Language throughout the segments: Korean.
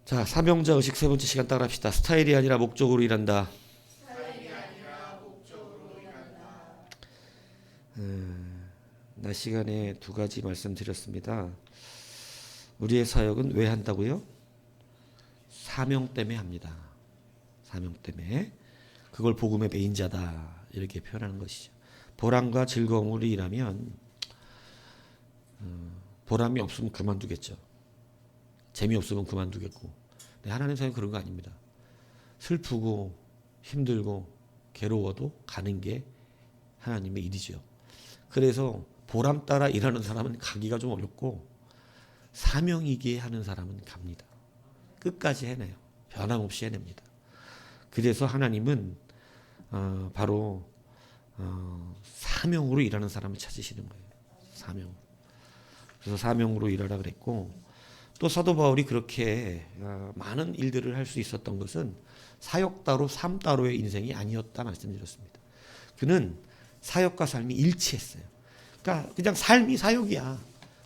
자, 사명자 의식 세 번째 시간 따라합시다. 스타일이 아니라 목적으로 일한다. 낮 시간에 두 가지 말씀드렸습니다. 우리의 사역은 왜 한다고요? 사명 때문에 합니다. 사명 때문에. 그걸 복음의 메인자다 이렇게 표현하는 것이죠. 보람과 즐거움으로 일하면 보람이 없으면 그만두겠죠. 재미없으면 그만두겠고. 근데 하나님 사역은 그런 거 아닙니다. 슬프고 힘들고 괴로워도 가는 게 하나님의 일이죠. 그래서 보람 따라 일하는 사람은 가기가 좀 어렵고 사명이기에 하는 사람은 갑니다. 끝까지 해내요. 변함없이 해냅니다. 그래서 하나님은 바로 사명으로 일하는 사람을 찾으시는 거예요. 사명. 그래서 사명으로 일하라 그랬고, 또 사도 바울이 그렇게 많은 일들을 할 수 있었던 것은 사역 따로 삶 따로의 인생이 아니었다 말씀드렸습니다. 그는 사역과 삶이 일치했어요. 그러니까 그냥 삶이 사역이야.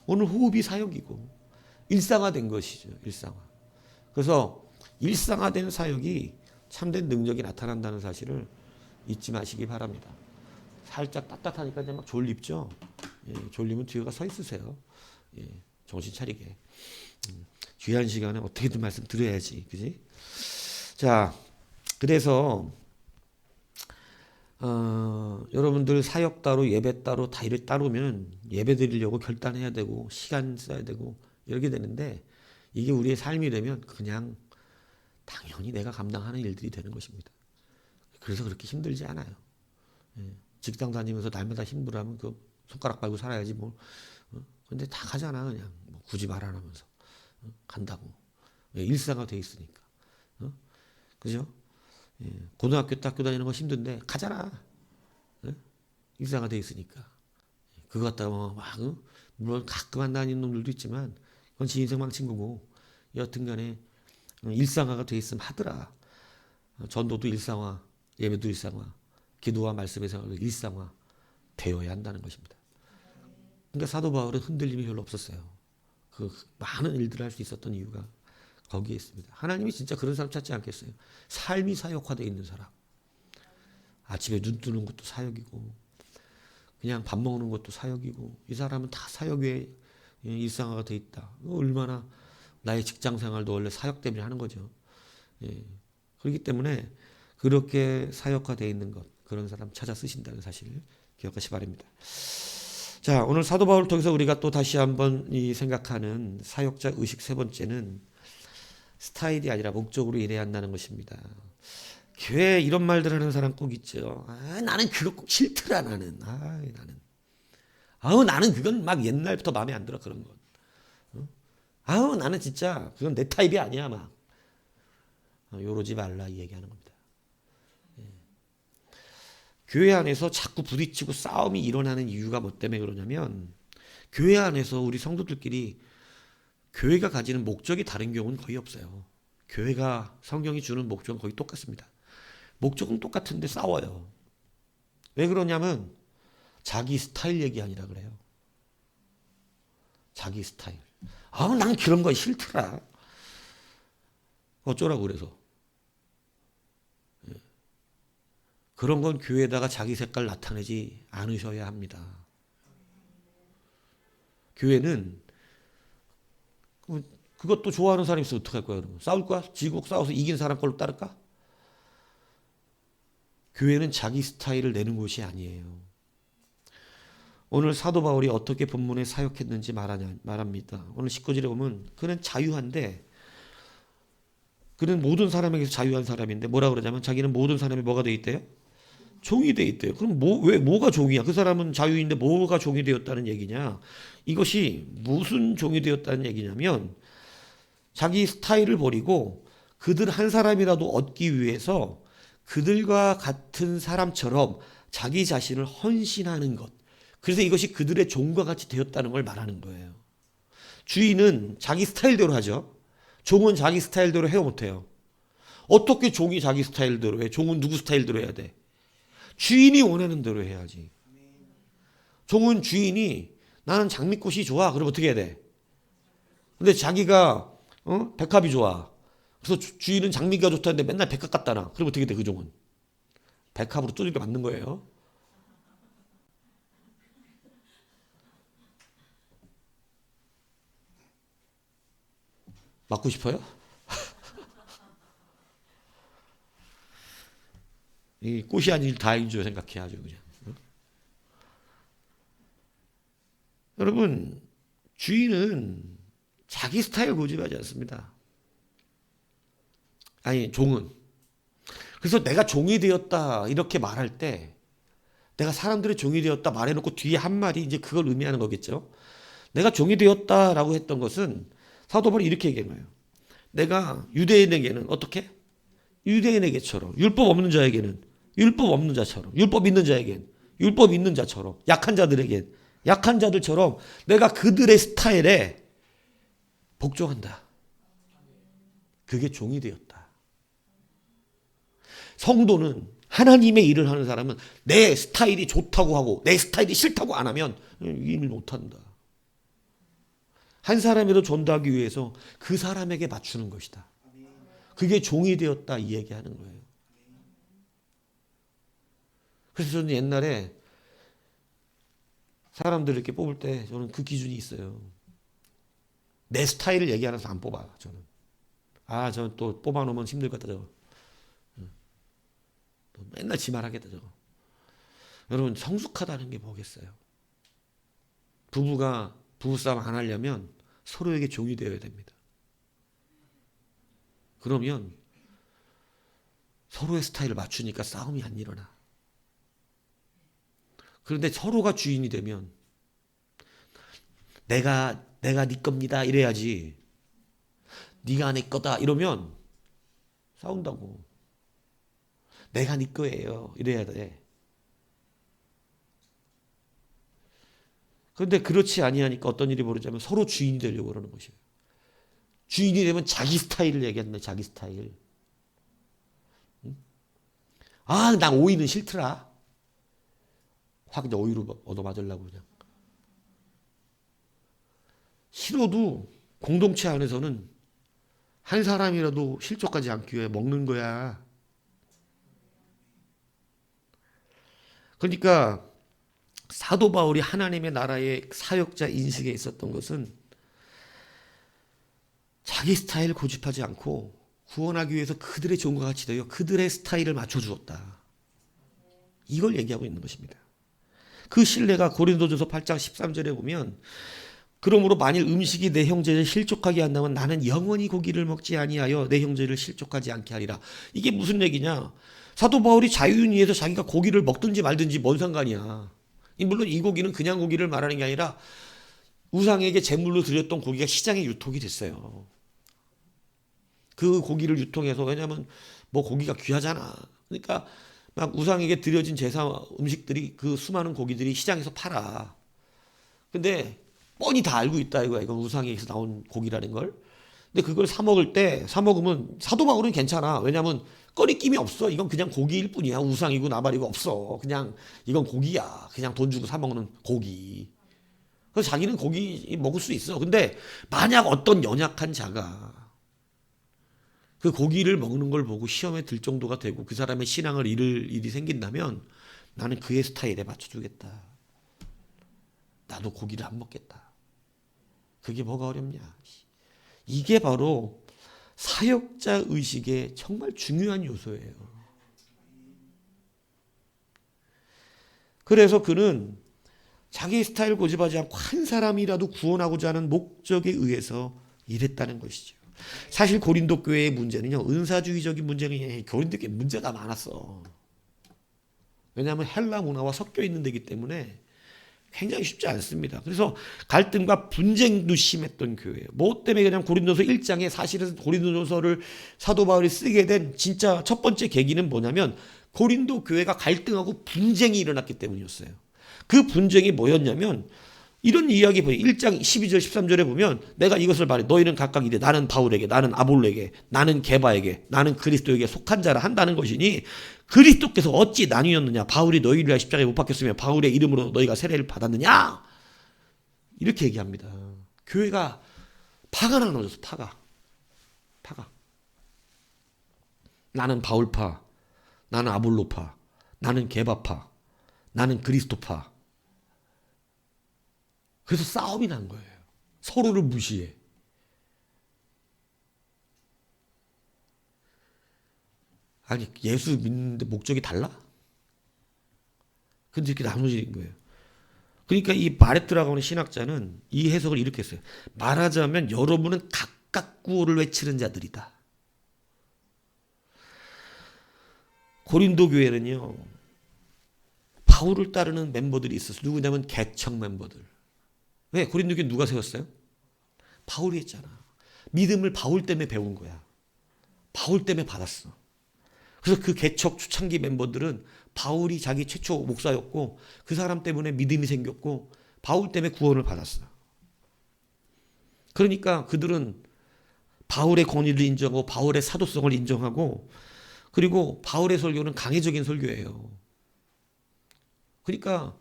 오늘 호흡이 사역이고 일상화된 것이죠. 일상화. 그래서 일상화된 사역이 참된 능력이 나타난다는 사실을 잊지 마시기 바랍니다. 살짝 따뜻하니까 이제 막 졸립죠. 예, 졸리면 뒤에 서 있으세요. 예, 정신 차리게. 귀한 시간에 어떻게든 말씀 드려야지, 그지? 자, 그래서 여러분들 사역 따로 예배 따로 다 이를 따르면 예배 드리려고 결단해야 되고 시간 써야 되고 이렇게 되는데 이게 우리의 삶이 되면 그냥 당연히 내가 감당하는 일들이 되는 것입니다. 그래서 그렇게 힘들지 않아요. 예, 직장 다니면서 날마다 힘들어하면 그 손가락 빨고 살아야지 뭐. 근데 다 가잖아 그냥 뭐 굳이 말 안 하면서 간다고. 예, 일상화돼 있으니까. 그죠? 예, 고등학교 때 학교 다니는 거 힘든데 가잖아. 예? 일상화돼 있으니까. 그거 갖다가 막 물론 가끔 안 다니는 놈들도 있지만 그건 지 인생 망친 거고 여튼간에 일상화가 돼 있으면 하더라. 전도도 일상화, 예배도 일상화, 기도와 말씀의 생활도 일상화 되어야 한다는 것입니다. 그러니까 사도 바울은 흔들림이 별로 없었어요. 그 많은 일들을 할 수 있었던 이유가 거기에 있습니다. 하나님이 진짜 그런 사람 찾지 않겠어요? 삶이 사역화되어 있는 사람. 아침에 눈 뜨는 것도 사역이고 그냥 밥 먹는 것도 사역이고 이 사람은 다 사역 외에 일상화가 되어 있다. 얼마나 나의 직장 생활도 원래 사역 때문에 하는 거죠. 예. 그렇기 때문에 그렇게 사역화되어 있는 것 그런 사람 찾아 쓰신다는 사실을 기억하시 바랍니다. 자, 오늘 사도 바울을 통해서 우리가 또 다시 한번 이 생각하는 사역자 의식 세 번째는 스타일이 아니라 목적으로 일해야 한다는 것입니다. 교회에 이런 말들 하는 사람 꼭 있죠. 나는 그거 꼭 싫더라 나는. 나는 그건 막 옛날부터 마음에 안 들어 그런 건. 나는 진짜 그건 내 타입이 아니야 막. 요러지 말라 이 얘기하는 겁니다. 교회 안에서 자꾸 부딪히고 싸움이 일어나는 이유가 뭐 때문에 그러냐면 교회 안에서 우리 성도들끼리 교회가 가지는 목적이 다른 경우는 거의 없어요. 교회가 성경이 주는 목적은 거의 똑같습니다. 목적은 똑같은데 싸워요. 왜 그러냐면 자기 스타일 얘기하니라 그래요. 자기 스타일. 난 그런 거 싫더라. 어쩌라고 그래서. 그런 건 교회에다가 자기 색깔 나타내지 않으셔야 합니다. 교회는 그것도 좋아하는 사람이 있으면 어떡할 거야 그러면? 싸울 거야? 지고 싸워서 이긴 사람 걸로 따를까? 교회는 자기 스타일을 내는 곳이 아니에요. 오늘 사도 바울이 어떻게 본문에 사역했는지 말합니다. 오늘 19절에 보면 그는 자유한데 그는 모든 사람에게서 자유한 사람인데 뭐라 그러냐면 자기는 모든 사람이 뭐가 돼 있대요? 종이 돼 있대요. 그럼 뭐가 종이야? 그 사람은 자유인데 뭐가 종이 되었다는 얘기냐? 이것이 무슨 종이 되었다는 얘기냐면 자기 스타일을 버리고 그들 한 사람이라도 얻기 위해서 그들과 같은 사람처럼 자기 자신을 헌신하는 것. 그래서 이것이 그들의 종과 같이 되었다는 걸 말하는 거예요. 주인은 자기 스타일대로 하죠. 종은 자기 스타일대로 해요, 못해요? 어떻게 종이 자기 스타일대로 해? 종은 누구 스타일대로 해야 돼? 주인이 원하는 대로 해야지. 종은 주인이 나는 장미꽃이 좋아. 그럼 어떻게 해야 돼? 근데 자기가 백합이 좋아. 그래서 주인은 장미가 좋다는데 맨날 백합 갖다 놔. 그럼 어떻게 돼, 그 종은? 백합으로 두들겨 맞는 거예요. 맞고 싶어요? 이 꽃이 아닌 다인 줄 생각해 아주 그냥. 여러분, 주인은 자기 스타일 고집하지 않습니다. 아니, 종은. 그래서 내가 종이 되었다 이렇게 말할 때, 내가 사람들의 종이 되었다 말해놓고 뒤에 한 말이 이제 그걸 의미하는 거겠죠. 내가 종이 되었다라고 했던 것은 사도 바울이 이렇게 얘기한 거예요. 내가 유대인에게는 어떻게? 유대인에게처럼, 율법 없는 자에게는 율법 없는 자처럼, 율법 있는 자에겐 율법 있는 자처럼, 약한 자들에겐 약한 자들처럼 내가 그들의 스타일에 복종한다. 그게 종이 되었다. 성도는, 하나님의 일을 하는 사람은 내 스타일이 좋다고 하고 내 스타일이 싫다고 안 하면 일 못한다. 한 사람이라도 전도하기 위해서 그 사람에게 맞추는 것이다. 그게 종이 되었다 이 얘기하는 거예요. 그래서 저는 옛날에 사람들을 이렇게 뽑을 때 저는 그 기준이 있어요. 내 스타일을 얘기하는 사람 안 뽑아 저는. 저는 또 뽑아놓으면 힘들 것 같다 저거. 맨날 지 말하겠다 저거. 여러분, 성숙하다는 게 뭐겠어요? 부부가 부부싸움 안 하려면 서로에게 종이 되어야 됩니다. 그러면 서로의 스타일을 맞추니까 싸움이 안 일어나. 그런데 서로가 주인이 되면 내가 네 겁니다 이래야지. 네가 내 거다 이러면 싸운다고. 내가 네 거예요 이래야 돼. 그런데 그렇지 아니하니까 어떤 일이 벌어지냐면 서로 주인이 되려고 그러는 것이에요. 주인이 되면 자기 스타일을 얘기한다. 자기 스타일. 난 오이는 싫더라. 확 이제 오이로 얻어맞으려고 그냥. 싫어도 공동체 안에서는 한 사람이라도 실족하지 않기 위해 먹는 거야. 그러니까 사도 바울이 하나님의 나라의 사역자 인식에 있었던 것은 자기 스타일을 고집하지 않고 구원하기 위해서 그들의 종과 같이 되어 그들의 스타일을 맞춰주었다. 이걸 얘기하고 있는 것입니다. 그 신뢰가 고린도전서 8장 13절에 보면 그러므로 만일 음식이 내 형제를 실족하게 한다면 나는 영원히 고기를 먹지 아니하여 내 형제를 실족하지 않게 하리라. 이게 무슨 얘기냐? 사도 바울이 자유인위에서 자기가 고기를 먹든지 말든지 뭔 상관이야. 물론 이 고기는 그냥 고기를 말하는 게 아니라 우상에게 제물로 드렸던 고기가 시장에 유통이 됐어요. 그 고기를 유통해서, 왜냐하면 뭐 고기가 귀하잖아. 그러니까 막 우상에게 드려진 제사 음식들이, 그 수많은 고기들이 시장에서 팔아. 근데 뻔히 다 알고 있다 이거야. 이건 우상에게서 나온 고기라는 걸. 근데 그걸 사 먹으면 사도 바울은 괜찮아. 왜냐하면 꺼리낌이 없어. 이건 그냥 고기일 뿐이야. 우상이고 나발이고 없어. 그냥 이건 고기야. 그냥 돈 주고 사 먹는 고기. 그래서 자기는 고기 먹을 수 있어. 근데 만약 어떤 연약한 자가 그 고기를 먹는 걸 보고 시험에 들 정도가 되고 그 사람의 신앙을 잃을 일이 생긴다면 나는 그의 스타일에 맞춰주겠다. 나도 고기를 안 먹겠다. 그게 뭐가 어렵냐. 이게 바로 사역자 의식의 정말 중요한 요소예요. 그래서 그는 자기 스타일 고집하지 않고 한 사람이라도 구원하고자 하는 목적에 의해서 일했다는 것이죠. 사실 고린도 교회의 문제는요, 은사주의적인 문제는 아니에요. 고린도 교회 문제가 많았어. 왜냐하면 헬라 문화와 섞여 있는 데기 때문에 굉장히 쉽지 않습니다. 그래서 갈등과 분쟁도 심했던 교회예요. 뭐 때문에 그냥 고린도서 1장에 사실은 고린도서를 사도 바울이 쓰게 된 진짜 첫 번째 계기는 뭐냐면 고린도 교회가 갈등하고 분쟁이 일어났기 때문이었어요. 그 분쟁이 뭐였냐면 이런 이야기 보면 1장 12절 13절에 보면 내가 이것을 말해 너희는 각각 이래 나는 바울에게 나는 아볼로에게 나는 게바에게 나는 그리스도에게 속한 자라 한다는 것이니 그리스도께서 어찌 나뉘었느냐 바울이 너희를 위하여 십자가에 못 박혔으며 바울의 이름으로 너희가 세례를 받았느냐 이렇게 얘기합니다. 교회가 파가 나눠졌어. 파가 나는 바울파, 나는 아볼로파, 나는 게바파, 나는 그리스도파. 그래서 싸움이 난 거예요. 서로를 무시해. 아니 예수 믿는데 목적이 달라? 근데 이렇게 나눠지는 거예요. 그러니까 이 바레트라고 하는 신학자는 이 해석을 이렇게 했어요. 말하자면 여러분은 각각 구호를 외치는 자들이다. 고린도 교회는요, 바울을 따르는 멤버들이 있었어요. 누구냐면 개척 멤버들. 왜? 고린도 교회 누가 세웠어요? 바울이 했잖아. 믿음을 바울 때문에 배운 거야. 바울 때문에 받았어. 그래서 그 개척 초창기 멤버들은 바울이 자기 최초 목사였고 그 사람 때문에 믿음이 생겼고 바울 때문에 구원을 받았어. 그러니까 그들은 바울의 권위를 인정하고 바울의 사도성을 인정하고 그리고 바울의 설교는 강해적인 설교예요. 그러니까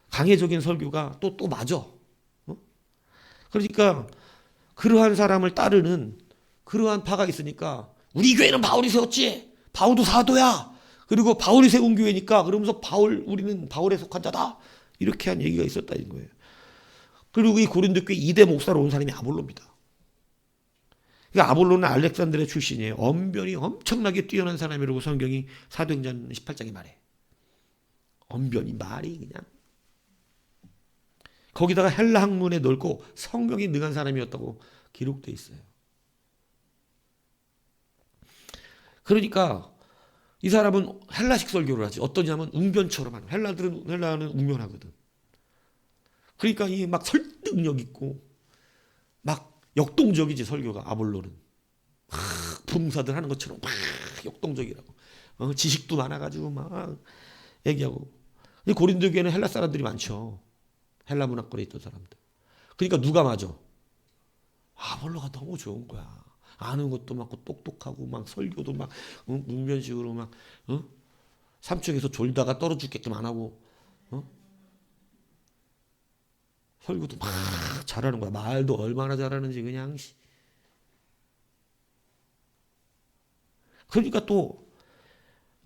강해적인 설교가 또 맞아. 어? 그러니까 그러한 사람을 따르는 그러한 파가 있으니까 우리 교회는 바울이 세웠지. 바울도 사도야. 그리고 바울이 세운 교회니까 그러면서 우리는 바울에 속한 자다. 이렇게 한 얘기가 있었다는 거예요. 그리고 이 고린도 교회 2대 목사로 온 사람이 아볼로입니다. 그러니까 아볼로는 알렉산드리아 출신이에요. 언변이 엄청나게 뛰어난 사람이라고 성경이 사도행전 18장에 말해. 언변이 말이 그냥. 거기다가 헬라 학문에 넓고 성경이 능한 사람이었다고 기록되어 있어요. 그러니까 이 사람은 헬라식 설교를 하지. 어떠냐면 웅변처럼 하는. 헬라는 웅변하거든. 그러니까 이 막 설득력 있고 막 역동적이지 설교가 아볼로는. 막 부흥사들 하는 것처럼 막 역동적이라고. 지식도 많아가지고 막 얘기하고. 근데 고린도 교회는 헬라 사람들이 많죠. 헬라 문화권에 있던 사람들. 그러니까 누가 맞아? 아볼로가 너무 좋은 거야. 아는 것도 많고 똑똑하고 막 설교도 막 웅변식으로 막 삼척에서 졸다가 떨어 죽게끔 안 하고 설교도 막 잘하는 거야. 말도 얼마나 잘하는지 그냥. 그러니까 또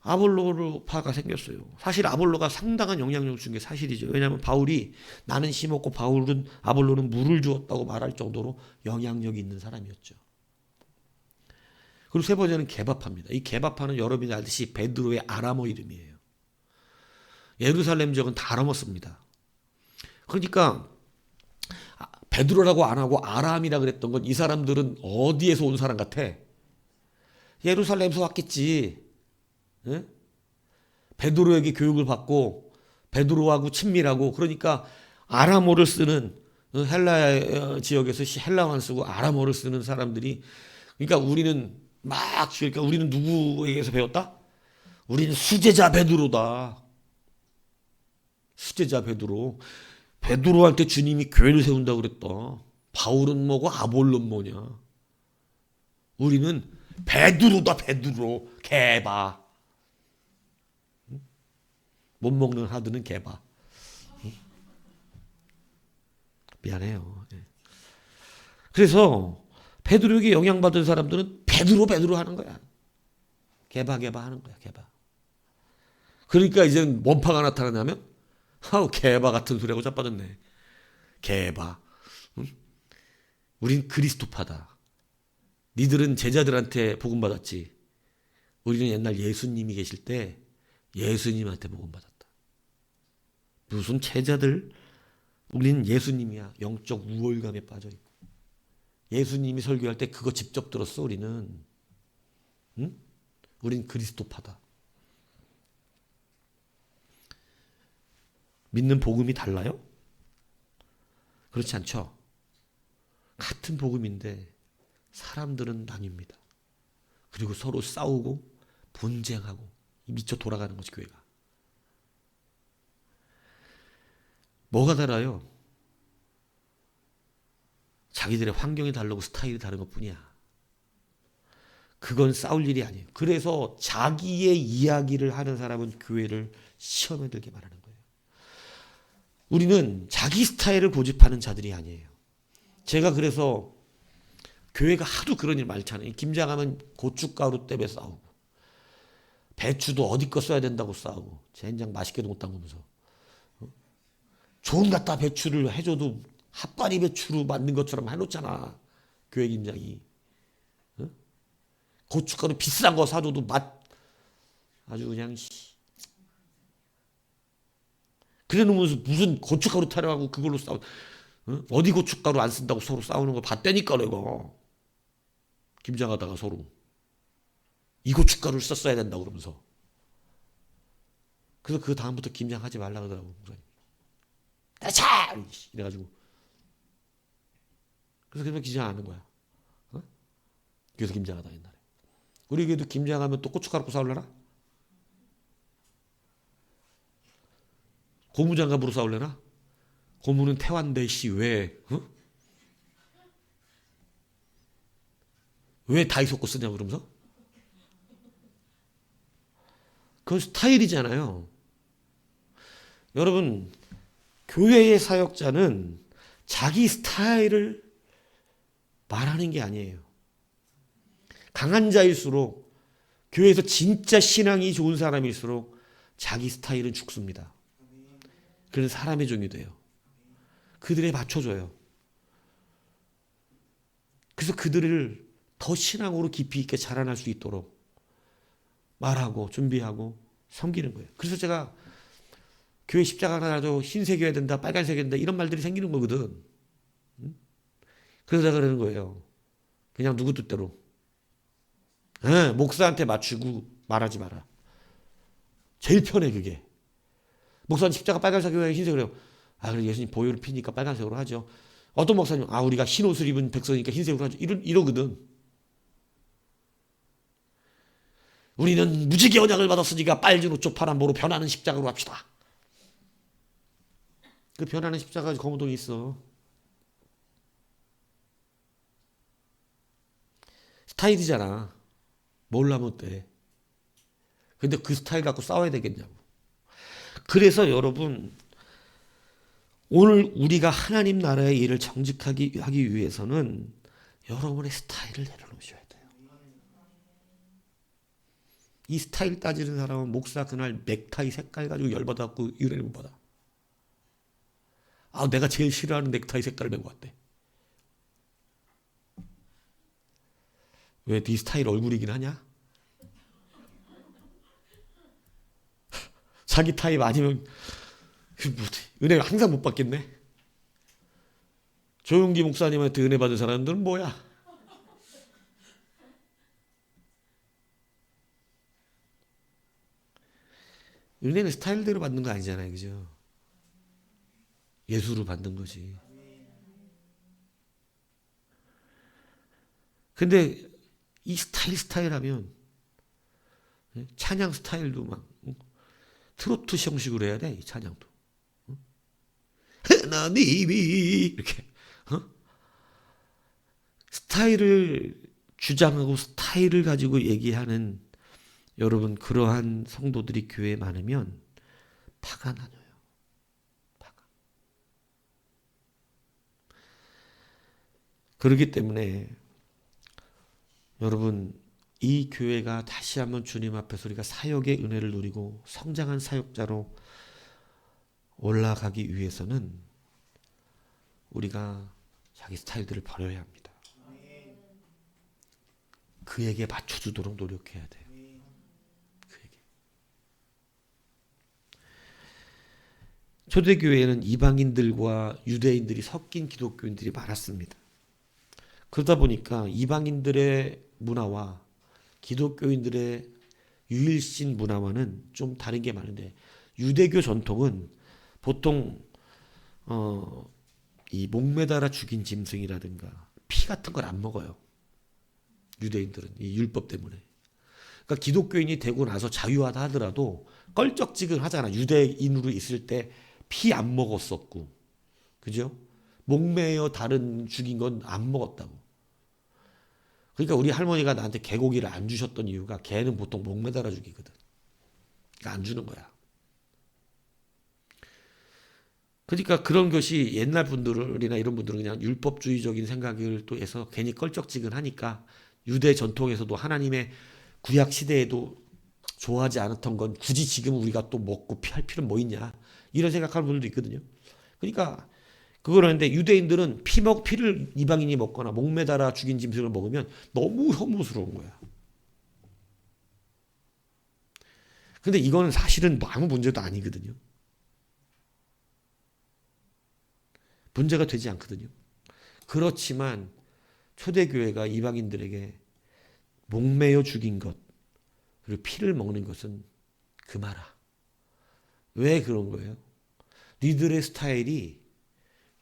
아볼로파가 생겼어요. 사실 아볼로가 상당한 영향력을 준 게 사실이죠. 왜냐하면 바울이 나는 심었고 아볼로는 물을 주었다고 말할 정도로 영향력이 있는 사람이었죠. 그리고 세 번째는 게바파입니다. 이 게바파는 여러분이 알듯이 베드로의 아람어 이름이에요. 예루살렘 지역은 다 아람어 씁니다. 그러니까 베드로라고 안 하고 아람이라 그랬던 건 이 사람들은 어디에서 온 사람 같아? 예루살렘에서 왔겠지. 네? 베드로에게 교육을 받고 베드로하고 친밀하고 그러니까 아람어를 쓰는 헬라 지역에서 헬라어만 쓰고 아람어를 쓰는 사람들이 그러니까 우리는 누구에게서 배웠다? 우리는 수제자 베드로다. 수제자 베드로. 베드로한테 주님이 교회를 세운다고 그랬다. 바울은 뭐고 아볼로는 뭐냐. 우리는 베드로다. 베드로. 개바. 못 먹는 하드는 개바. 미안해요. 그래서 베드로에게 영향받은 사람들은 베드로 하는 거야. 개바 하는 거야. 개바. 그러니까 이제 뭔 파가 나타나냐면 개바 같은 소리하고 자빠졌네. 개바. 우린 그리스도파다. 니들은 제자들한테 복음 받았지. 우리는 옛날 예수님이 계실 때 예수님한테 복음 받았다. 무슨 제자들? 우리는 예수님이야. 영적 우월감에 빠져있고. 예수님이 설교할 때 그거 직접 들었어. 우리는. 응? 우린 그리스도파다. 믿는 복음이 달라요? 그렇지 않죠? 같은 복음인데 사람들은 나뉩니다. 그리고 서로 싸우고 분쟁하고 미쳐 돌아가는 거지 교회가. 뭐가 달라요? 자기들의 환경이 다르고 스타일이 다른 것뿐이야. 그건 싸울 일이 아니에요. 그래서 자기의 이야기를 하는 사람은 교회를 시험에 들게 말하는 거예요. 우리는 자기 스타일을 고집하는 자들이 아니에요. 제가 그래서 교회가 하도 그런 일 많잖아요. 김장하면 고춧가루 때문에 싸우고 배추도 어디 거 써야 된다고 싸우고 젠장 맛있게도 못 담그면서 좋은 갖다 배추를 해줘도 핫바리 배추로 만든 것처럼 해놓잖아. 교회 김장이. 고춧가루 비싼 거 사줘도 맛 아주 그냥 그래 놓으면서 무슨 고춧가루 타령하고 그걸로 싸우 어디 고춧가루 안 쓴다고 서로 싸우는 거 봤다니까 내가. 김장하다가 서로 이 고춧가루를 썼어야 된다고 그러면서. 그래서 그 다음부터 김장하지 말라 그러더라고 목사님. 차! 이래가지고 그래서 그냥 김장 안 하는 거야. 그래서 김장하다 옛날에. 우리 교회도 김장하면 또 고춧가루 싸울래나? 고무장갑으로 싸울래나? 고무는 태완대 씨 왜 다이소코 쓰냐고 그러면서? 그건 스타일이잖아요. 여러분 교회의 사역자는 자기 스타일을 말하는 게 아니에요. 강한 자일수록 교회에서 진짜 신앙이 좋은 사람일수록 자기 스타일은 죽습니다. 그런 사람의 종이 돼요. 그들에 맞춰줘요. 그래서 그들을 더 신앙으로 깊이 있게 자라날 수 있도록 말하고 준비하고 섬기는 거예요. 그래서 제가 교회 십자가 하나라도 흰색이어야 된다, 빨간색이어야 된다 이런 말들이 생기는 거거든. 그래서 제가 그러는 거예요. 그냥 누구 뜻대로. 목사한테 맞추고 말하지 마라. 제일 편해 그게. 목사님 십자가 빨간색이어야 흰색으로 해요. 그래 예수님 보혈을 피니까 빨간색으로 하죠. 어떤 목사님 우리가 흰 옷을 입은 백성이니까 흰색으로 하죠. 이러거든. 우리는 무지개 언약을 받았으니까 빨진 옷 파란보로 변하는 십자가로 합시다. 그 변하는 십자가 거무동이 있어. 스타일이잖아. 몰라면 어때? 근데 그 스타일 갖고 싸워야 되겠냐고. 그래서 여러분 오늘 우리가 하나님 나라의 일을 정직하게 하기 위해서는 여러분의 스타일을 내려놓으셔야 돼요. 이 스타일 따지는 사람은 목사 그날 넥타이 색깔 가지고 열받아갖고 의뢰를 못 받아. 내가 제일 싫어하는 넥타이 색깔을 메고 왔대. 왜 네 스타일 얼굴이긴 하냐? 자기 타입 아니면 은혜 항상 못 받겠네. 조용기 목사님한테 은혜 받은 사람들은 뭐야? 은혜는 스타일대로 받는 거 아니잖아요. 그죠? 예수로 받는 거지. 근데 이 스타일 하면 찬양 스타일도 막 트로트 형식으로 해야 돼. 이 찬양도. 하나님이 이렇게 스타일을 주장하고 스타일을 가지고 얘기하는 여러분 그러한 성도들이 교회에 많으면 파가 나눠요. 파가. 그렇기 때문에 여러분 이 교회가 다시 한번 주님 앞에서 우리가 사역의 은혜를 누리고 성장한 사역자로 올라가기 위해서는 우리가 자기 스타일들을 버려야 합니다. 그에게 맞춰주도록 노력해야 돼요. 그에게. 초대교회에는 이방인들과 유대인들이 섞인 기독교인들이 많았습니다. 그러다 보니까 이방인들의 문화와 기독교인들의 유일신 문화와는 좀 다른 게 많은데 유대교 전통은 보통 이 목매달아 죽인 짐승이라든가 피 같은 걸 안 먹어요. 유대인들은 이 율법 때문에. 그러니까 기독교인이 되고 나서 자유하다 하더라도 껄쩍지근하잖아. 유대인으로 있을 때 피 안 먹었었고, 그죠? 목매어 다른 죽인 건 안 먹었다고. 그러니까 우리 할머니가 나한테 개고기를 안 주셨던 이유가 개는 보통 목매달아 죽이거든. 그러니까 안 주는 거야. 그러니까 그런 것이 옛날 분들이나 이런 분들은 그냥 율법주의적인 생각을 또 해서 괜히 껄쩍지근하니까 유대 전통에서도 하나님의 구약 시대에도 좋아하지 않았던 건 굳이 지금 우리가 또 먹고 피할 필요는 뭐 있냐. 이런 생각하는 분들도 있거든요. 그러니까 그걸 하는데 유대인들은 피를 이방인이 먹거나 목매달아 죽인 짐승을 먹으면 너무 혐오스러운 거야. 근데 이거는 사실은 뭐 아무 문제도 아니거든요. 문제가 되지 않거든요. 그렇지만 초대교회가 이방인들에게 목매어 죽인 것, 그리고 피를 먹는 것은 금하라. 왜 그런 거예요? 니들의 스타일이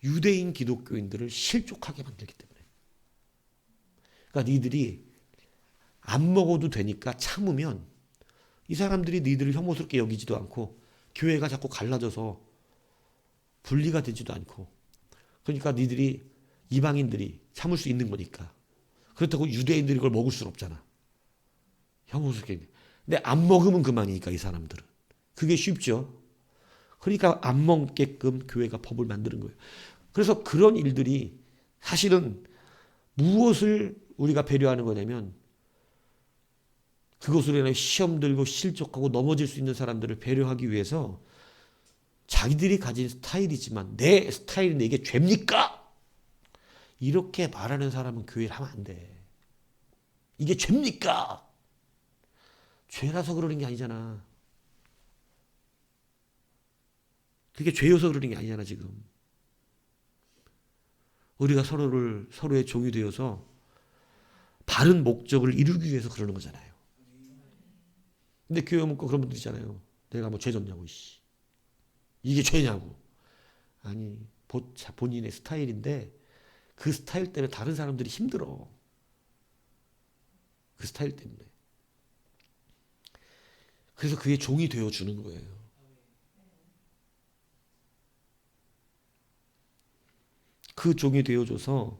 유대인 기독교인들을 실족하게 만들기 때문에. 그러니까 니들이 안 먹어도 되니까 참으면 이 사람들이 니들을 혐오스럽게 여기지도 않고 교회가 자꾸 갈라져서 분리가 되지도 않고, 그러니까 니들이 이방인들이 참을 수 있는 거니까. 그렇다고 유대인들이 그걸 먹을 수는 없잖아. 혐오스럽게. 근데 안 먹으면 그만이니까 이 사람들은. 그게 쉽죠. 그러니까 안 먹게끔 교회가 법을 만드는 거예요. 그래서 그런 일들이 사실은 무엇을 우리가 배려하는 거냐면 그것으로 인해 시험 들고 실족하고 넘어질 수 있는 사람들을 배려하기 위해서 자기들이 가진 스타일이지만 내 스타일이 내게 죄입니까? 이렇게 말하는 사람은 교회를 하면 안 돼. 이게 죄입니까? 죄라서 그러는 게 아니잖아. 그게 죄여서 그러는 게 아니잖아 지금. 우리가 서로의 종이 되어서 바른 목적을 이루기 위해서 그러는 거잖아요. 근데 교회 오면 그런 분들 있잖아요. 내가 뭐 죄 졌냐고. 이게 죄냐고. 아니 본인의 스타일인데 그 스타일 때문에 다른 사람들이 힘들어. 그 스타일 때문에. 그래서 그게 종이 되어주는 거예요. 그 종이 되어줘서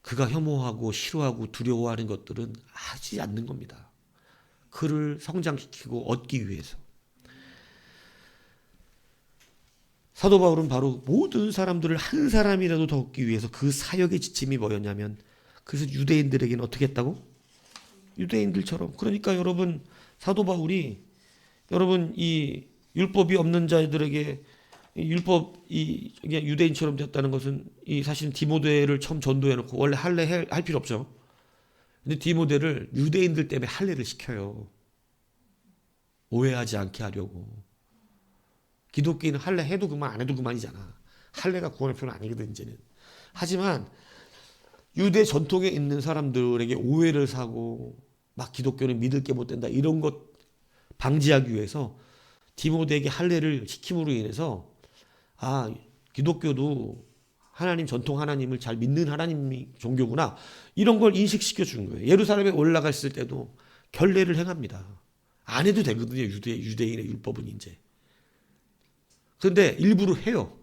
그가 혐오하고 싫어하고 두려워하는 것들은 하지 않는 겁니다. 그를 성장시키고 얻기 위해서. 사도 바울은 바로 모든 사람들을 한 사람이라도 더 얻기 위해서 그 사역의 지침이 뭐였냐면, 그래서 유대인들에게는 어떻게 했다고? 유대인들처럼. 그러니까 여러분, 사도 바울이 여러분 이 율법이 없는 자들에게 율법이 유대인처럼 됐다는 것은 이 사실은 디모데를 처음 전도해 놓고, 원래 할례 할 필요 없죠. 근데 디모데를 유대인들 때문에 할례를 시켜요. 오해하지 않게 하려고. 기독교인은 할례 해도 그만 안 해도 그만이잖아. 할례가 구원의 표는 아니거든 이제는. 하지만 유대 전통에 있는 사람들에게 오해를 사고 막 기독교는 믿을 게 못 된다 이런 것 방지하기 위해서 디모데에게 할례를 시킴으로 인해서 기독교도 하나님 전통 하나님을 잘 믿는 하나님 종교구나 이런 걸 인식시켜 준 거예요. 예루살렘에 올라갔을 때도 결례를 행합니다. 안 해도 되거든요. 유대인의 율법은 이제. 그런데 일부러 해요.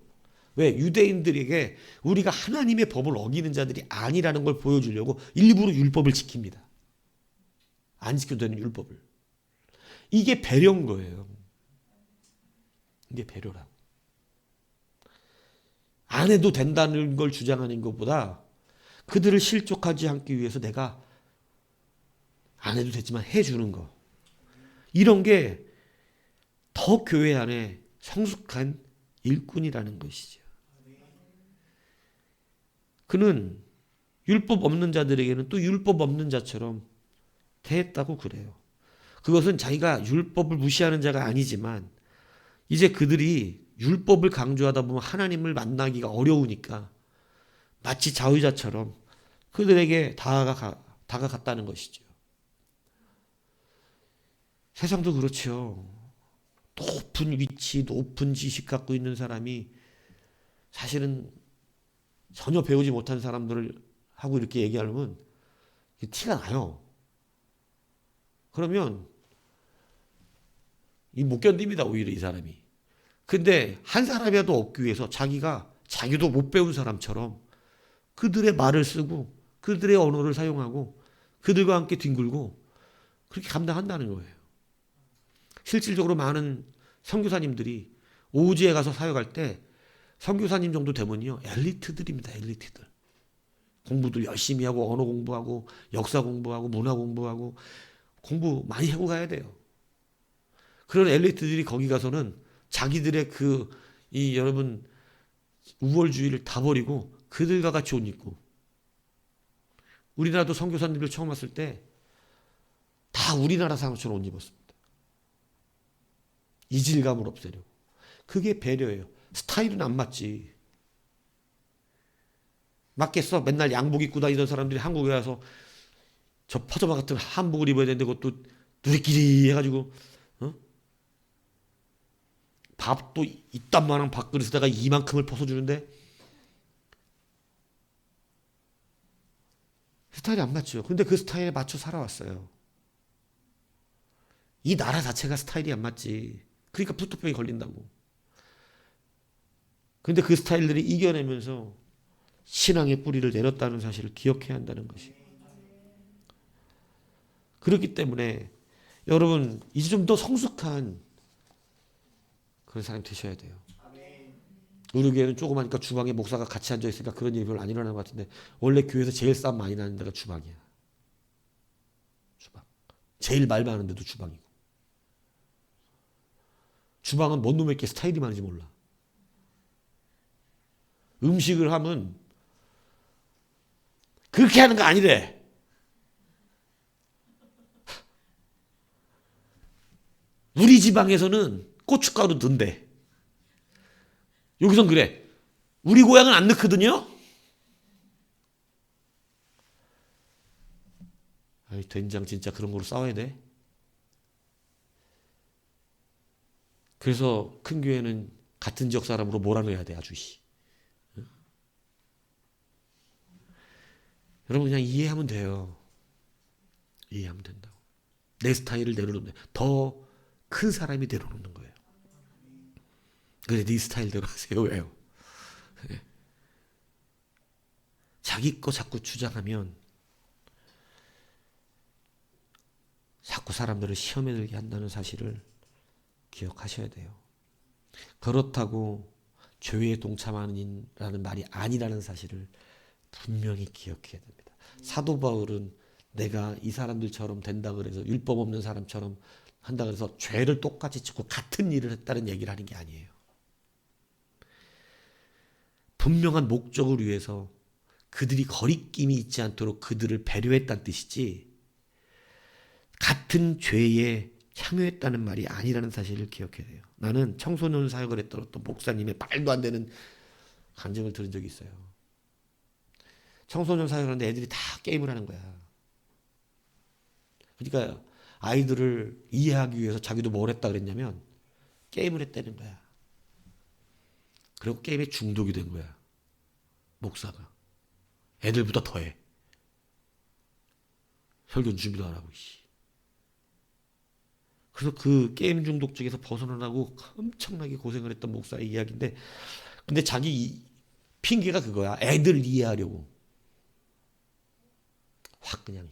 왜? 유대인들에게 우리가 하나님의 법을 어기는 자들이 아니라는 걸 보여주려고 일부러 율법을 지킵니다. 안 지켜도 되는 율법을. 이게 배려인 거예요. 이게 배려라고. 안 해도 된다는 걸 주장하는 것보다 그들을 실족하지 않기 위해서 내가 안 해도 되지만 해주는 거. 이런 게 더 교회 안에 성숙한 일꾼이라는 것이죠. 그는 율법 없는 자들에게는 또 율법 없는 자처럼 대했다고 그래요. 그것은 자기가 율법을 무시하는 자가 아니지만 이제 그들이 율법을 강조하다 보면 하나님을 만나기가 어려우니까 마치 자의자처럼 그들에게 다가갔다는 것이죠. 세상도 그렇죠. 높은 위치, 높은 지식 갖고 있는 사람이 사실은 전혀 배우지 못한 사람들을 하고 이렇게 얘기하면 티가 나요. 그러면 못 견딥니다, 오히려 이 사람이. 근데 한 사람이라도 얻기 위해서 자기도 못 배운 사람처럼 그들의 말을 쓰고 그들의 언어를 사용하고 그들과 함께 뒹굴고 그렇게 감당한다는 거예요. 실질적으로 많은 선교사님들이 오지에 가서 사역할 때 선교사님 정도 되면요 엘리트들입니다. 엘리트들. 공부도 열심히 하고 언어 공부하고 역사 공부하고 문화 공부하고 공부 많이 하고 가야 돼요. 그런 엘리트들이 거기 가서는 자기들의 여러분 우월주의를 다 버리고 그들과 같이 옷 입고, 우리나라도 선교사님들 처음 왔을 때 다 우리나라 사람처럼 옷 입었습니다. 이질감을 없애려고. 그게 배려예요. 스타일은 안 맞지. 맞겠어? 맨날 양복 입고 다니던 사람들이 한국에 와서 저 퍼저마 같은 한복을 입어야 되는데 그것도 누리끼리 해가지고, 어? 밥도 이딴만한 밥그릇에다가 이만큼을 퍼서주는데 스타일이 안 맞죠. 근데 그 스타일에 맞춰 살아왔어요. 이 나라 자체가 스타일이 안 맞지. 그러니까 부토병이 걸린다고. 근데 그 스타일들이 이겨내면서 신앙의 뿌리를 내렸다는 사실을 기억해야 한다는 것이. 그렇기 때문에 여러분 이제 좀 더 성숙한 그런 사람이 되셔야 돼요. 우리 교회는 조그마니까 주방에 목사가 같이 앉아있으니까 그런 일이 별로 안 일어나는 것 같은데, 원래 교회에서 제일 싸움 많이 나는 데가 주방이야. 주방. 제일 말 많은데도 주방이고. 주방은 뭔 놈의 게 스타일이 많은지 몰라. 음식을 하면 그렇게 하는 거 아니래. 우리 지방에서는 고춧가루 넣는데 여기선 그래. 우리 고향은 안 넣거든요. 아이, 된장 진짜 그런 거로 싸워야 돼. 그래서 큰 교회는 같은 지역 사람으로 몰아넣어야 돼, 아주. 응? 여러분 그냥 이해하면 돼요. 이해하면 된다고. 내 스타일을 내려놓는, 더 큰 사람이 내려놓는 거예요. 그래, 네 스타일대로 하세요. 왜요? 자기 거 자꾸 주장하면 자꾸 사람들을 시험에 들게 한다는 사실을 기억하셔야 돼요. 그렇다고 죄에 동참하는라는 말이 아니라는 사실을 분명히 기억해야 됩니다. 사도 바울은 내가 이 사람들처럼 된다 그래서 율법 없는 사람처럼 한다 그래서 죄를 똑같이 짓고 같은 일을 했다는 얘기를 하는 게 아니에요. 분명한 목적을 위해서 그들이 거리낌이 있지 않도록 그들을 배려했다는 뜻이지, 같은 죄에 참여했다는 말이 아니라는 사실을 기억해야 돼요. 나는 청소년 사역을 했던 어떤 목사님의 말도 안 되는 간증을 들은 적이 있어요. 청소년 사역을 하는데 애들이 다 게임을 하는 거야. 그러니까 아이들을 이해하기 위해서 자기도 뭘 했다 그랬냐면 게임을 했다는 거야. 그리고 게임에 중독이 된 거야. 목사가. 애들보다 더해. 설교 준비도 안 하고. 그래서 그 게임 중독증에서 벗어나려고 엄청나게 고생을 했던 목사의 이야기인데, 근데 자기 핑계가 그거야. 애들 이해하려고. 확 그냥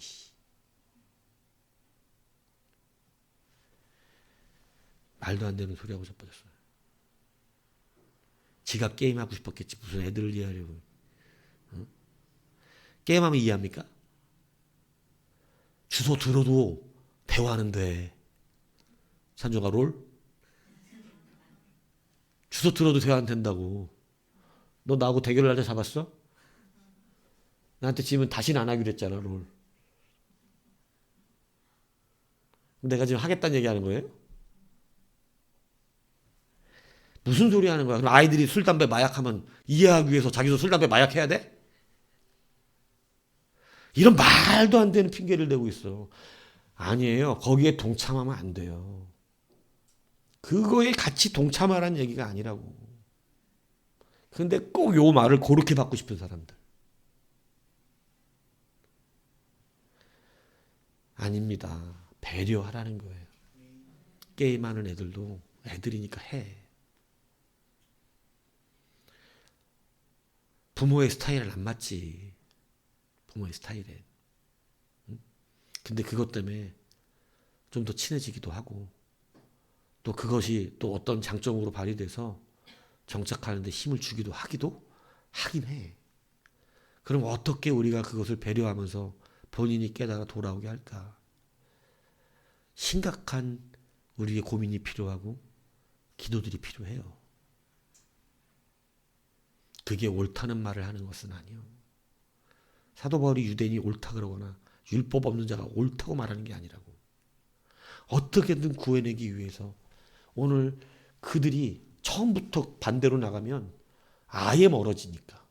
말도 안 되는 소리하고 자빠졌어요. 지가 게임하고 싶었겠지. 무슨 애들을 이해하려고. 어? 게임하면 이해합니까? 주소 들어도 대화하는 돼. 산조가 롤? 주소 들어도 대화 안 된다고. 너 나하고 대결을 할 때 잡았어? 나한테 지면 다시는 안 하기로 했잖아, 롤. 내가 지금 하겠다는 얘기 하는 거예요? 무슨 소리 하는 거야? 그럼 아이들이 술, 담배, 마약하면 이해하기 위해서 자기도 술, 담배, 마약 해야 돼? 이런 말도 안 되는 핑계를 대고 있어. 아니에요. 거기에 동참하면 안 돼요. 그거에 같이 동참하라는 얘기가 아니라고. 근데 꼭 요 말을 그렇게 받고 싶은 사람들. 아닙니다. 배려하라는 거예요. 게임하는 애들도 애들이니까 해. 부모의 스타일은 안 맞지. 부모의 스타일에. 근데 그것 때문에 좀 더 친해지기도 하고, 또 그것이 또 어떤 장점으로 발휘돼서 정착하는 데 힘을 주기도 하긴 해. 그럼 어떻게 우리가 그것을 배려하면서 본인이 깨달아 돌아오게 할까? 심각한 우리의 고민이 필요하고 기도들이 필요해요. 그게 옳다는 말을 하는 것은 아니요. 사도 바울이 유대인이 옳다 그러거나 율법 없는 자가 옳다고 말하는 게 아니라고. 어떻게든 구해내기 위해서 오늘 그들이 처음부터 반대로 나가면 아예 멀어지니까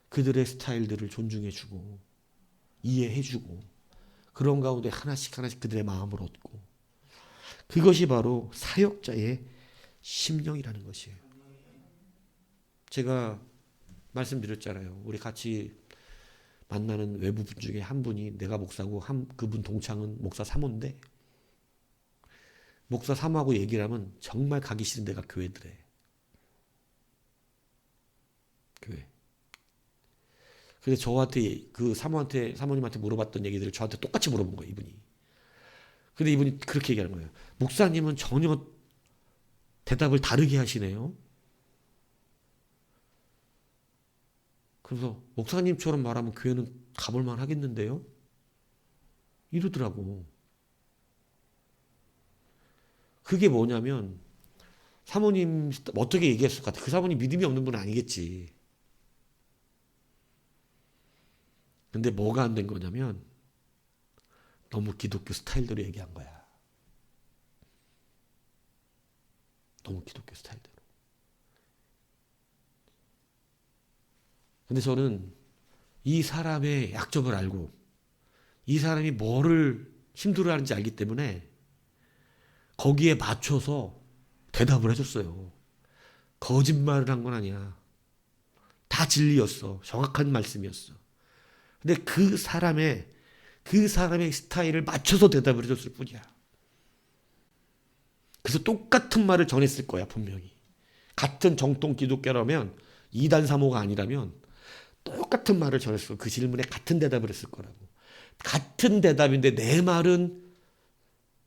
그들의 스타일들을 존중해주고 이해해주고 그런 가운데 하나씩 하나씩 그들의 마음을 얻고 그것이 바로 사역자의 심령이라는 것이에요. 제가 말씀드렸잖아요. 우리 같이 만나는 외부분 중에 한 분이 내가 목사고 그분 동창은 목사 사모인데 목사 사모하고 얘기를 하면 정말 가기 싫은 데가 교회더래. 교회. 그래서 저한테 그 사모님한테 물어봤던 얘기들을 저한테 똑같이 물어본 거예요, 이분이. 근데 이분이 그렇게 얘기하는 거예요. 목사님은 전혀 대답을 다르게 하시네요. 그래서 목사님처럼 말하면 교회는 가볼만 하겠는데요? 이러더라고. 그게 뭐냐면 사모님 어떻게 얘기했을 것 같아. 그 사모님 믿음이 없는 분은 아니겠지. 근데 뭐가 안 된 거냐면 너무 기독교 스타일대로 얘기한 거야. 너무 기독교 스타일대로. 근데 저는 이 사람의 약점을 알고 이 사람이 뭐를 힘들어하는지 알기 때문에 거기에 맞춰서 대답을 해줬어요. 거짓말을 한 건 아니야. 다 진리였어. 정확한 말씀이었어. 근데 그 사람의 스타일을 맞춰서 대답을 해줬을 뿐이야. 그래서 똑같은 말을 전했을 거야, 분명히. 같은 정통 기독교라면, 이단 사모가 아니라면 똑같은 말을 전했어. 그 질문에 같은 대답을 했을 거라고. 같은 대답인데 내 말은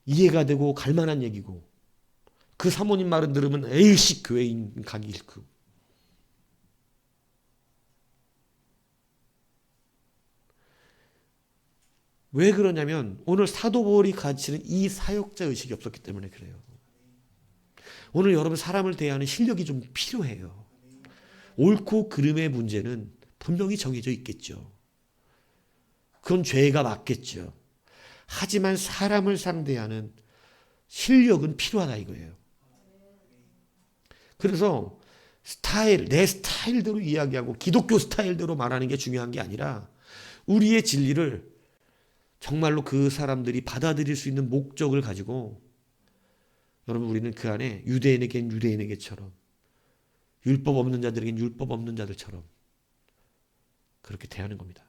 이해가 되고 갈만한 얘기고 그 사모님 말은 들으면 에이씨 교회인 가기 싫고. 왜 그러냐면 오늘 사도 바울이 가르치는 이 사역자 의식이 없었기 때문에 그래요. 오늘 여러분 사람을 대하는 실력이 좀 필요해요. 옳고 그름의 문제는 분명히 정해져 있겠죠. 그건 죄가 맞겠죠. 하지만 사람을 상대하는 실력은 필요하다 이거예요. 그래서 내 스타일대로 이야기하고 기독교 스타일대로 말하는 게 중요한 게 아니라 우리의 진리를 정말로 그 사람들이 받아들일 수 있는 목적을 가지고 여러분 우리는 그 안에 유대인에겐 유대인에게처럼 율법 없는 자들에겐 율법 없는 자들처럼 그렇게 대하는 겁니다.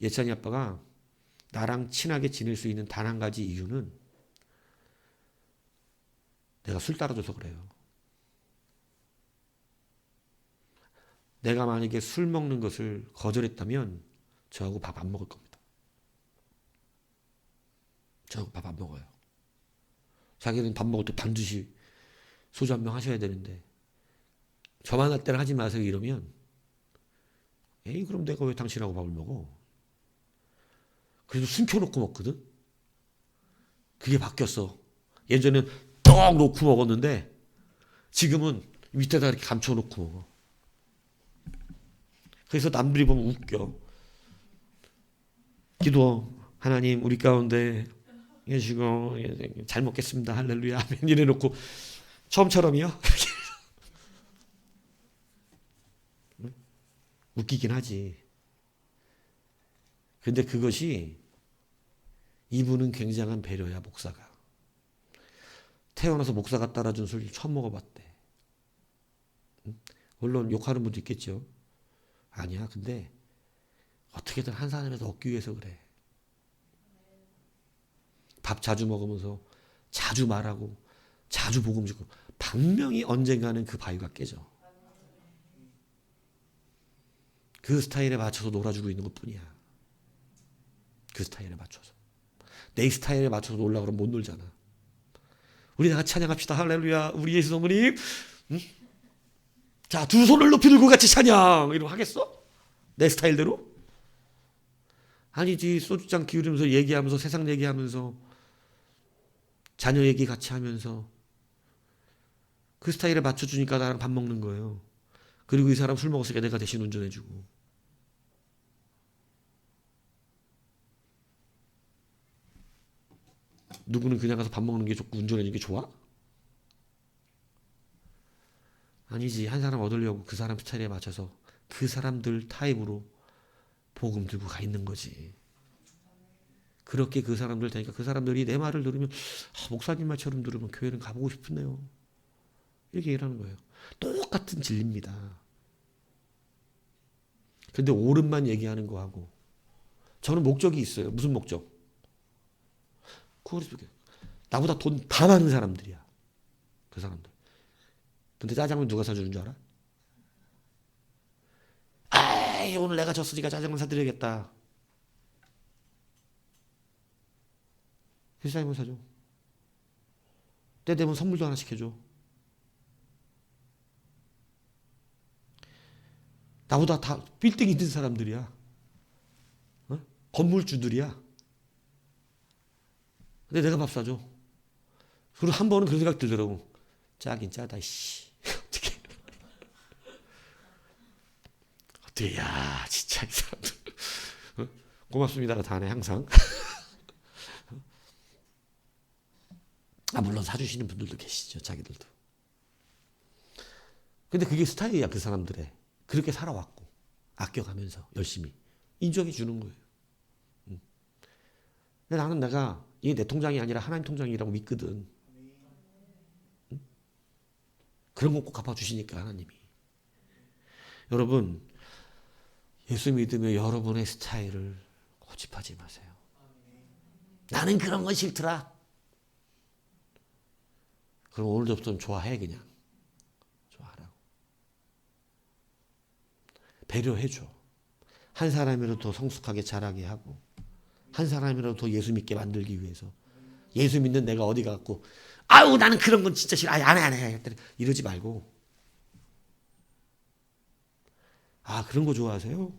예찬이 아빠가 나랑 친하게 지낼 수 있는 단 한 가지 이유는 내가 술 따라줘서 그래요. 내가 만약에 술 먹는 것을 거절했다면 저하고 밥 안 먹을 겁니다. 저하고 밥 안 먹어요. 자기는 밥 먹을 때 반드시 소주 한 병 하셔야 되는데 저만 할 때는 하지 마세요 이러면 에이 그럼 내가 왜 당신하고 밥을 먹어? 그래도 숨겨놓고 먹거든. 그게 바뀌었어. 예전엔 떡 놓고 먹었는데 지금은 밑에다 이렇게 감춰놓고 먹어. 그래서 남들이 보면 웃겨. 기도 하나님 우리 가운데 계시고 잘 먹겠습니다 할렐루야 아멘 이래놓고 처음처럼이요? 웃기긴 하지. 근데 그것이 이분은 굉장한 배려야. 목사가 태어나서 목사가 따라준 술 처음 먹어봤대. 물론 욕하는 분도 있겠죠. 아니야 근데 어떻게든 한 사람에서 얻기 위해서 그래. 밥 자주 먹으면서 자주 말하고 자주 복음 주고 분명히 언젠가는 그 바위가 깨져. 그 스타일에 맞춰서 놀아주고 있는 것뿐이야. 그 스타일에 맞춰서. 내 스타일에 맞춰서 놀라 그러면 못 놀잖아. 우리 다 같이 찬양합시다. 할렐루야. 우리 예수 성모님. 응? 자, 두 손을 높이 들고 같이 찬양. 이러면 하겠어? 내 스타일대로? 아니지. 소주잔 기울이면서 얘기하면서 세상 얘기하면서 자녀 얘기 같이 하면서 그 스타일에 맞춰주니까 나랑 밥 먹는 거예요. 그리고 이 사람 술 먹었으니까 내가 대신 운전해주고. 누구는 그냥 가서 밥 먹는 게 좋고 운전해주는 게 좋아? 아니지. 한 사람 얻으려고 그 사람 스타일에 맞춰서 그 사람들 타입으로 복음 들고 가 있는 거지. 그렇게 그 사람들 되니까 그 사람들이 내 말을 들으면 목사님 말처럼 들으면 교회는 가보고 싶네요. 이렇게 얘기를 하는 거예요. 똑같은 진리입니다. 근데 옳은만 얘기하는 거하고 저는 목적이 있어요. 무슨 목적? 나보다 돈 다 많은 사람들이야. 그 사람들. 근데 짜장면 누가 사주는 줄 알아? 아이, 오늘 내가 졌으니까 짜장면 사드려야겠다. 회사님은 사줘. 때 되면 선물도 하나씩 해줘. 나보다 다 빌딩 있는 사람들이야. 어? 건물주들이야. 근데 내가 밥 사줘. 그리고 한 번은 그런 생각 들더라고. 짜긴 짜다, 씨. 어떻게, 야, 진짜 이 사람들. 어? 고맙습니다가 다네, 항상. 물론 사주시는 분들도 계시죠, 자기들도. 근데 그게 스타일이야, 그 사람들의. 그렇게 살아왔고, 아껴가면서 열심히. 인정해 주는 거예요. 근데 나는 이게 내 통장이 아니라 하나님 통장이라고 믿거든. 그런 거 꼭 갚아주시니까, 하나님이. 여러분, 예수 믿으며 여러분의 스타일을 고집하지 마세요. 나는 그런 건 싫더라. 그럼 오늘부터 좀 좋아해, 그냥. 좋아하라고. 배려해줘. 한 사람이라도 더 성숙하게 자라게 하고, 한 사람이라도 더 예수 믿게 만들기 위해서. 예수 믿는 내가 어디 가갖고, 아우, 나는 그런 건 진짜 싫어. 안 해. 이러지 말고. 그런 거 좋아하세요?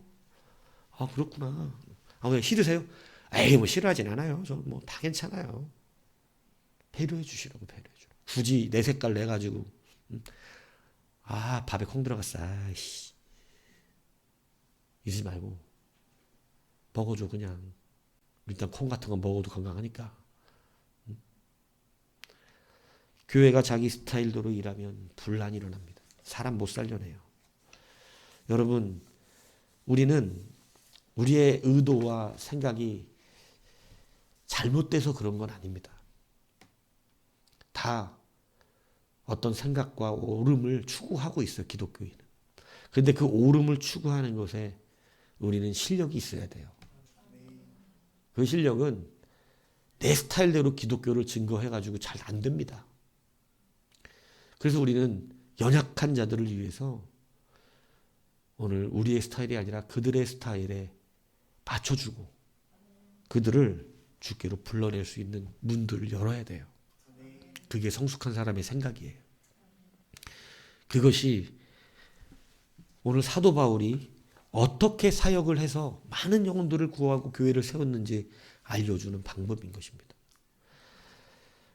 그렇구나. 왜 싫으세요? 에이, 뭐 싫어하진 않아요. 저 뭐 다 괜찮아요. 배려해 주시라고, 배려해 주라고. 굳이 내 색깔 내가지고, 밥에 콩 들어갔어. 아이씨. 이러지 말고, 먹어줘, 그냥. 일단 콩 같은 거 먹어도 건강하니까. 교회가 자기 스타일대로 일하면 분란이 일어납니다. 사람 못 살려내요. 여러분, 우리는 우리의 의도와 생각이 잘못돼서 그런 건 아닙니다. 다 어떤 생각과 옳음을 추구하고 있어요, 기독교인은. 그런데 그 옳음을 추구하는 것에 우리는 실력이 있어야 돼요. 그 실력은 내 스타일대로 기독교를 증거해가지고 잘 안 됩니다. 그래서 우리는 연약한 자들을 위해서 오늘 우리의 스타일이 아니라 그들의 스타일에 맞춰주고 그들을 주께로 불러낼 수 있는 문들을 열어야 돼요. 그게 성숙한 사람의 생각이에요. 그것이 오늘 사도 바울이 어떻게 사역을 해서 많은 영혼들을 구하고 교회를 세웠는지 알려주는 방법인 것입니다.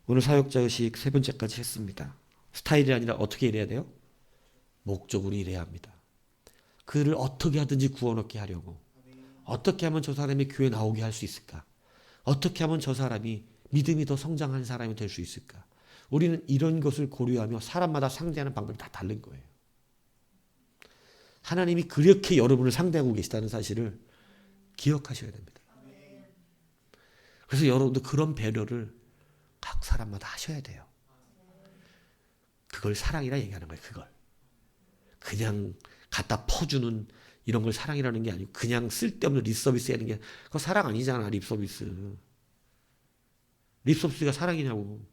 오늘 사역자의식 세 번째까지 했습니다. 스타일이 아니라 어떻게 일해야 돼요? 목적으로 일해야 합니다. 그를 어떻게 하든지 구원받게 하려고. 어떻게 하면 저 사람이 교회 나오게 할 수 있을까? 어떻게 하면 저 사람이 믿음이 더 성장한 사람이 될 수 있을까? 우리는 이런 것을 고려하며 사람마다 상대하는 방법이 다 다른 거예요. 하나님이 그렇게 여러분을 상대하고 계시다는 사실을 기억하셔야 됩니다. 그래서 여러분도 그런 배려를 각 사람마다 하셔야 돼요. 그걸 사랑이라 얘기하는 거예요. 그걸. 그냥 갖다 퍼주는 이런 걸 사랑이라는 게 아니고 그냥 쓸데없는 립서비스 하는 게 그거 사랑 아니잖아. 립서비스. 립서비스가 사랑이냐고.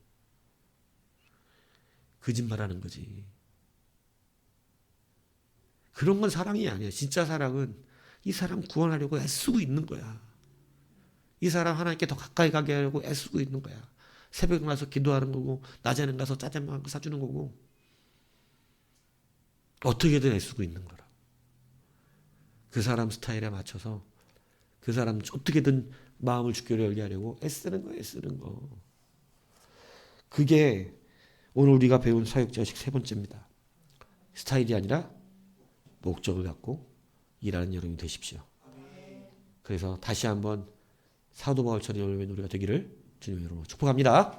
거짓말하는 거지. 그런 건 사랑이 아니야. 진짜 사랑은 이 사람 구원하려고 애쓰고 있는 거야. 이 사람 하나님께 더 가까이 가게 하려고 애쓰고 있는 거야. 새벽에 가서 기도하는 거고 낮에는 가서 짜장면 사주는 거고 어떻게든 애쓰고 있는 거라. 그 사람 스타일에 맞춰서 그 사람 어떻게든 마음을 주교로 열게 하려고 애쓰는 거, 애쓰는 거. 그게 오늘 우리가 배운 사역자식 세 번째입니다. 스타일이 아니라 목적을 갖고 일하는 여러분이 되십시오. 그래서 다시 한번 사도 바울처럼 여러분 우리가 되기를 주님의 이름으로 축복합니다.